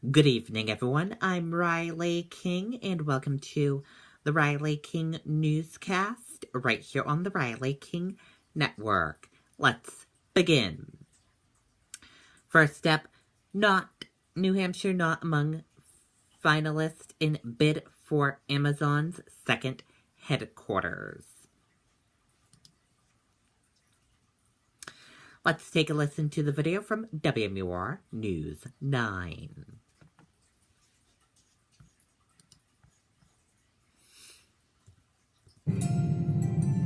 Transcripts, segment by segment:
Good evening, everyone. I'm Riley King, and welcome to the Riley King Newscast right here on the Riley King Network. Let's begin. First up, New Hampshire not among finalists in bid for Amazon's second headquarters. Let's take a listen to the video from WMUR News 9.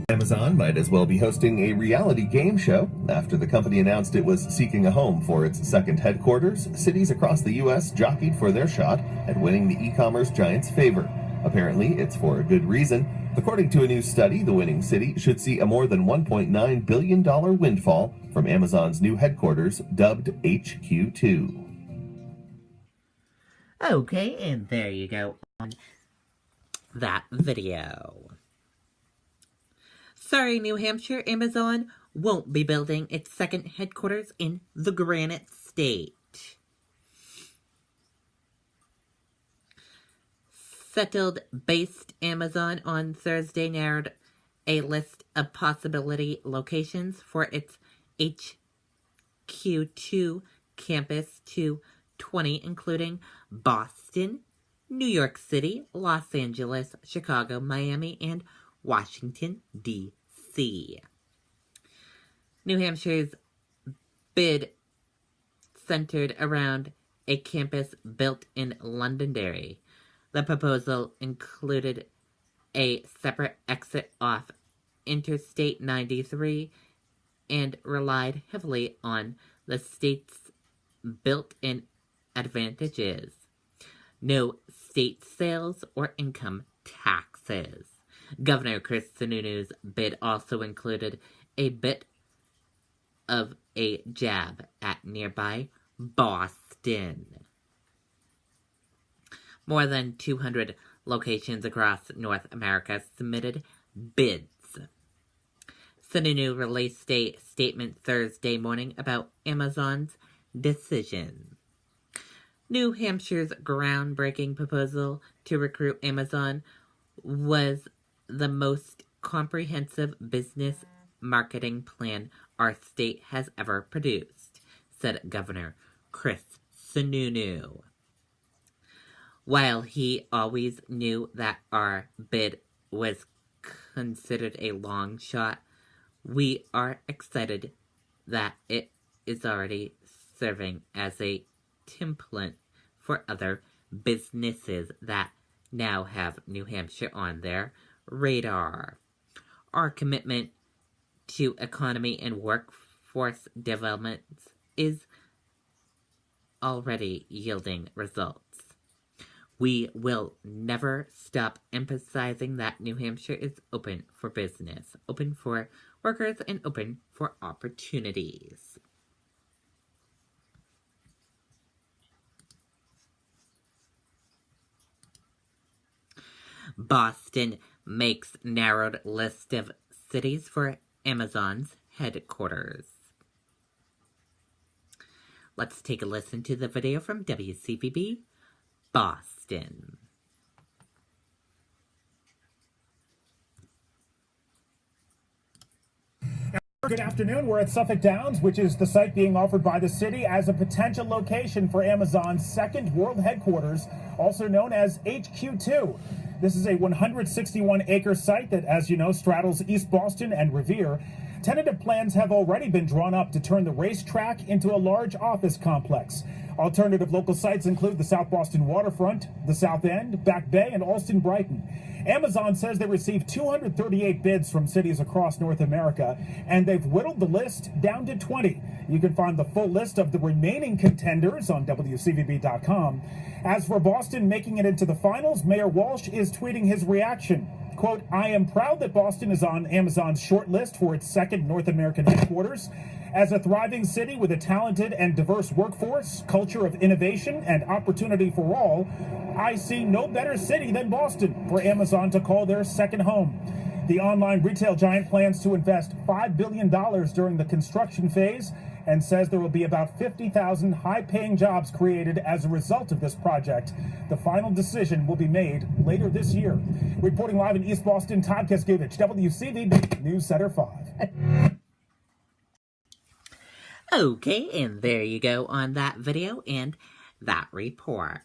Amazon might as well be hosting a reality game show. After the company announced it was seeking a home for its second headquarters, cities across the U.S. jockeyed for their shot at winning the e-commerce giant's favor. Apparently, it's for a good reason. According to a new study, the winning city should see a more than $1.9 billion windfall from Amazon's new headquarters, dubbed HQ2. Okay, and there you go on that video. Sorry, New Hampshire, Amazon won't be building its second headquarters in the Granite State. Settled-based Amazon on Thursday narrowed a list of possibility locations for its HQ2 campus to 20, including Boston, New York City, Los Angeles, Chicago, Miami, and Washington, D.C. New Hampshire's bid centered around a campus built in Londonderry. The proposal included a separate exit off Interstate 93 and relied heavily on the state's built-in advantages. No state sales or income taxes. Governor Chris Sununu's bid also included a bit of a jab at nearby Boston. More than 200 locations across North America submitted bids. Sununu released a statement Thursday morning about Amazon's decision. New Hampshire's groundbreaking proposal to recruit Amazon was the most comprehensive business marketing plan our state has ever produced, said Governor Chris Sununu. While he always knew that our bid was considered a long shot, we are excited that it is already serving as a template for other businesses that now have New Hampshire on their radar. Our commitment to economy and workforce development is already yielding results. We will never stop emphasizing that New Hampshire is open for business, open for workers, and open for opportunities. Boston makes narrowed list of cities for Amazon's headquarters. Let's take a listen to the video from WCVB Boston. Good afternoon. We're at Suffolk Downs, which is the site being offered by the city as a potential location for Amazon's second world headquarters, also known as HQ2. This is a 161-acre site that, as you know, straddles East Boston and Revere. Tentative plans have already been drawn up to turn the racetrack into a large office complex. Alternative local sites include the South Boston waterfront, the South End, Back Bay, and Allston-Brighton. Amazon says they received 238 bids from cities across North America, and they've whittled the list down to 20. You can find the full list of the remaining contenders on WCVB.com. As for Boston making it into the finals, Mayor Walsh is tweeting his reaction. Quote, "I am proud that Boston is on Amazon's short list for its second North American headquarters. As a thriving city with a talented and diverse workforce, culture of innovation, and opportunity for all, I see no better city than Boston for Amazon to call their second home." The online retail giant plans to invest $5 billion during the construction phase and says there will be about 50,000 high-paying jobs created as a result of this project. The final decision will be made later this year. Reporting live in East Boston, Todd Kaskevich, WCVB News Center 5. Okay, and there you go on that video and that report.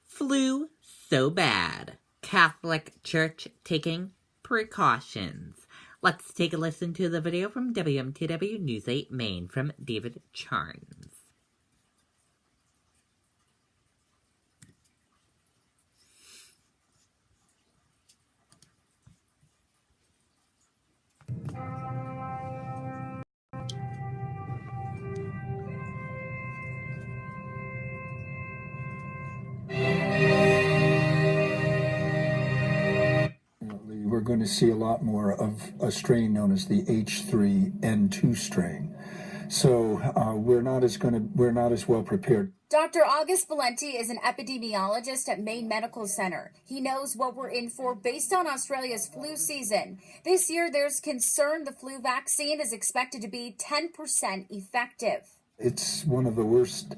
Flu so bad. Catholic Church taking precautions. Let's take a listen to the video from WMTW News 8 Maine from David Charns. We're going to see a lot more of a strain known as the H3N2 strain. So we're not as well prepared. Dr. August Valenti is an epidemiologist at Maine Medical Center. He knows what we're in for based on Australia's flu season. This year, there's concern the flu vaccine is expected to be 10% effective. It's one of the worst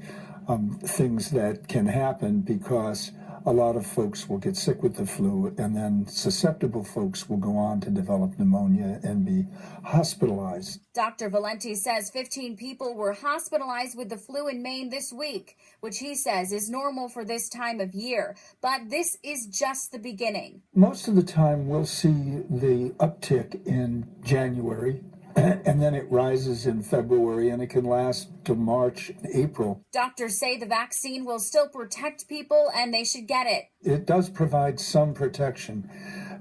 things that can happen because a lot of folks will get sick with the flu, and then susceptible folks will go on to develop pneumonia and be hospitalized. Dr. Valenti says 15 people were hospitalized with the flu in Maine this week, which he says is normal for this time of year. But this is just the beginning. Most of the time, we'll see the uptick in January, and then it rises in February, and it can last to March and April. Doctors say the vaccine will still protect people, and they should get it. It does provide some protection,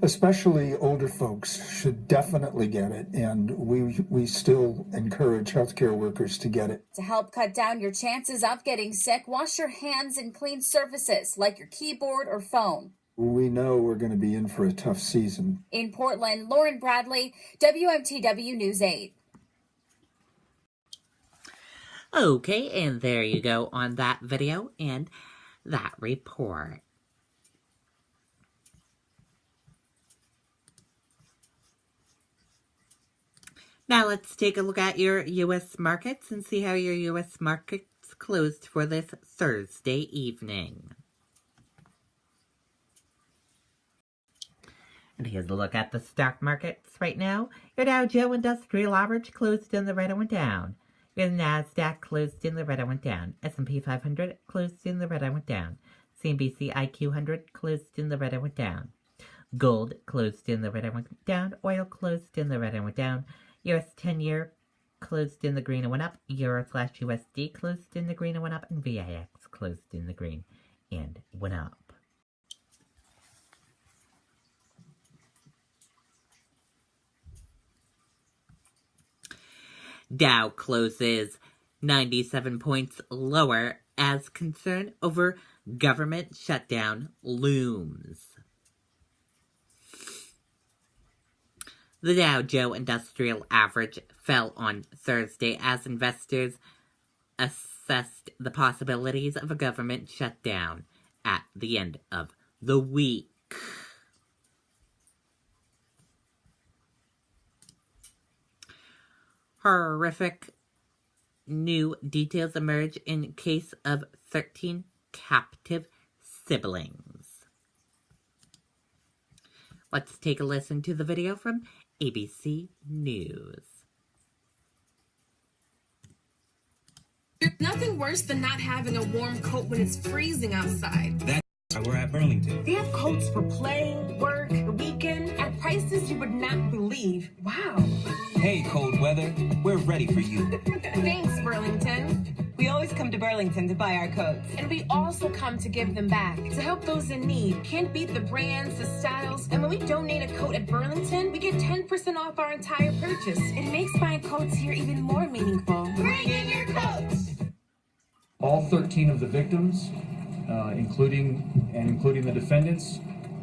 especially older folks should definitely get it, and we still encourage healthcare workers to get it. To help cut down your chances of getting sick, wash your hands in clean surfaces like your keyboard or phone. We know we're going to be in for a tough season. In Portland, Lauren Bradley, WMTW News 8. Okay, and there you go on that video and that report. Now let's take a look at your U.S. markets and see how your U.S. markets closed for this Thursday evening. And here's a look at the stock markets right now. Your Dow Jones Industrial Average closed in the red and went down. Your Nasdaq closed in the red and went down. S&P 500 closed in the red and went down. CNBC IQ 100 closed in the red and went down. Gold closed in the red and went down. Oil closed in the red and went down. US 10-year closed in the green and went up. Euro/USD closed in the green and went up. And VIX closed in the green and went up. Dow closes 97 points lower as concern over government shutdown looms. The Dow Jones Industrial Average fell on Thursday as investors assessed the possibilities of a government shutdown at the end of the week. Horrific new details emerge in case of 13 captive siblings. Let's take a listen to the video from ABC News. There's nothing worse than not having a warm coat when it's freezing outside. That's why we're at Burlington. They have coats for play, work, the weekend, at prices you would not believe. Wow. Hey, cold weather, we're ready for you. Thanks, Burlington. We always come to Burlington to buy our coats. And we also come to give them back, to help those in need. Can't beat the brands, the styles. And when we donate a coat at Burlington, we get 10% off our entire purchase. It makes buying coats here even more meaningful. Bring in your coats! All 13 of the victims, including the defendants,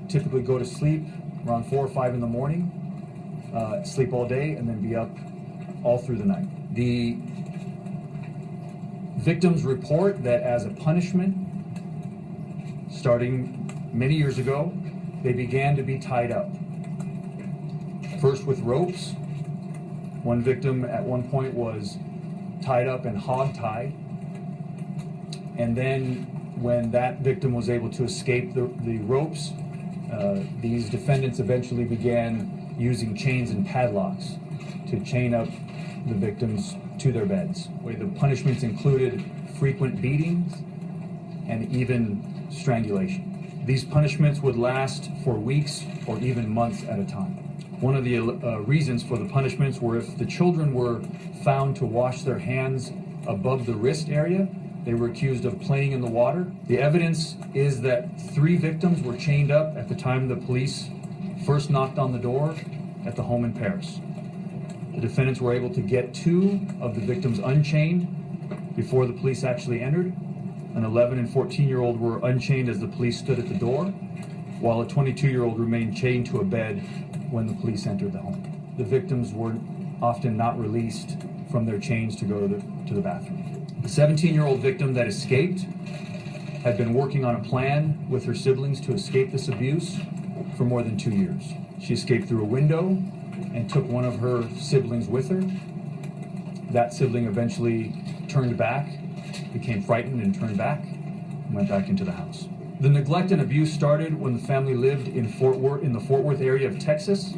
typically go to sleep around 4 or 5 in the morning, sleep all day, and then be up all through the night. The victims report that as a punishment, starting many years ago, they began to be tied up. First with ropes. One victim at one point was tied up and hog-tied. And then when that victim was able to escape the ropes, these defendants eventually began using chains and padlocks to chain up the victims to their beds. The punishments included frequent beatings and even strangulation. These punishments would last for weeks or even months at a time. One of the reasons for the punishments were if the children were found to wash their hands above the wrist area, they were accused of playing in the water. The evidence is that 3 victims were chained up at the time the police first knocked on the door at the home in Paris. The defendants were able to get 2 of the victims unchained before the police actually entered. An 11 and 14-year-old were unchained as the police stood at the door, while a 22-year-old remained chained to a bed when the police entered the home. The victims were often not released from their chains to go to the bathroom. The 17-year-old victim that escaped had been working on a plan with her siblings to escape this abuse for more than 2 years. She escaped through a window and took one of her siblings with her. That sibling eventually turned back, became frightened and turned back, and went back into the house. The neglect and abuse started when the family lived in the Fort Worth area of Texas,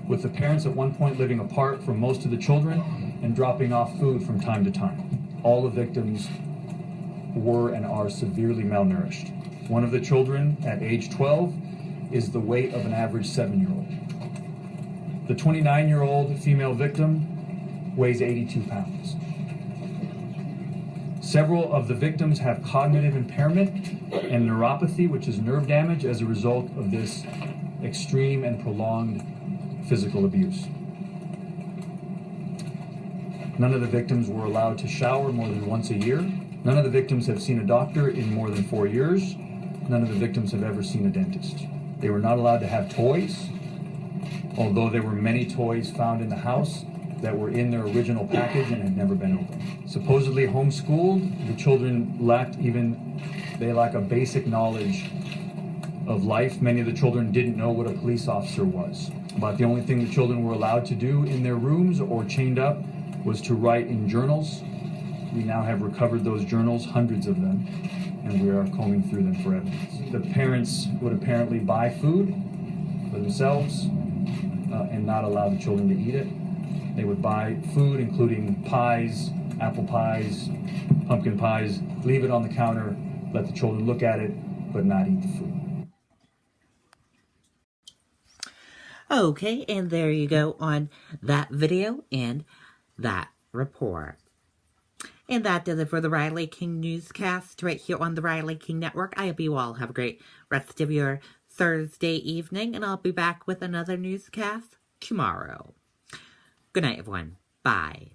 with the parents at one point living apart from most of the children and dropping off food from time to time. All the victims were and are severely malnourished. One of the children at age 12 is the weight of an average 7-year-old. The 29-year-old female victim weighs 82 pounds. Several of the victims have cognitive impairment and neuropathy, which is nerve damage as a result of this extreme and prolonged physical abuse. None of the victims were allowed to shower more than once a year. None of the victims have seen a doctor in more than 4 years. None of the victims have ever seen a dentist. They were not allowed to have toys, although there were many toys found in the house that were in their original package and had never been opened. Supposedly homeschooled, the children lack a basic knowledge of life. Many of the children didn't know what a police officer was. But the only thing the children were allowed to do in their rooms or chained up was to write in journals. We now have recovered those journals, hundreds of them, and we are combing through them for evidence. The parents would apparently buy food for themselves and not allow the children to eat it. They would buy food, including pies, apple pies, pumpkin pies, leave it on the counter, let the children look at it, but not eat the food. Okay, and there you go on that video and that report. And that does it for the Riley King Newscast right here on the Riley King Network. I hope you all have a great rest of your Thursday evening, and I'll be back with another newscast tomorrow. Good night, everyone. Bye.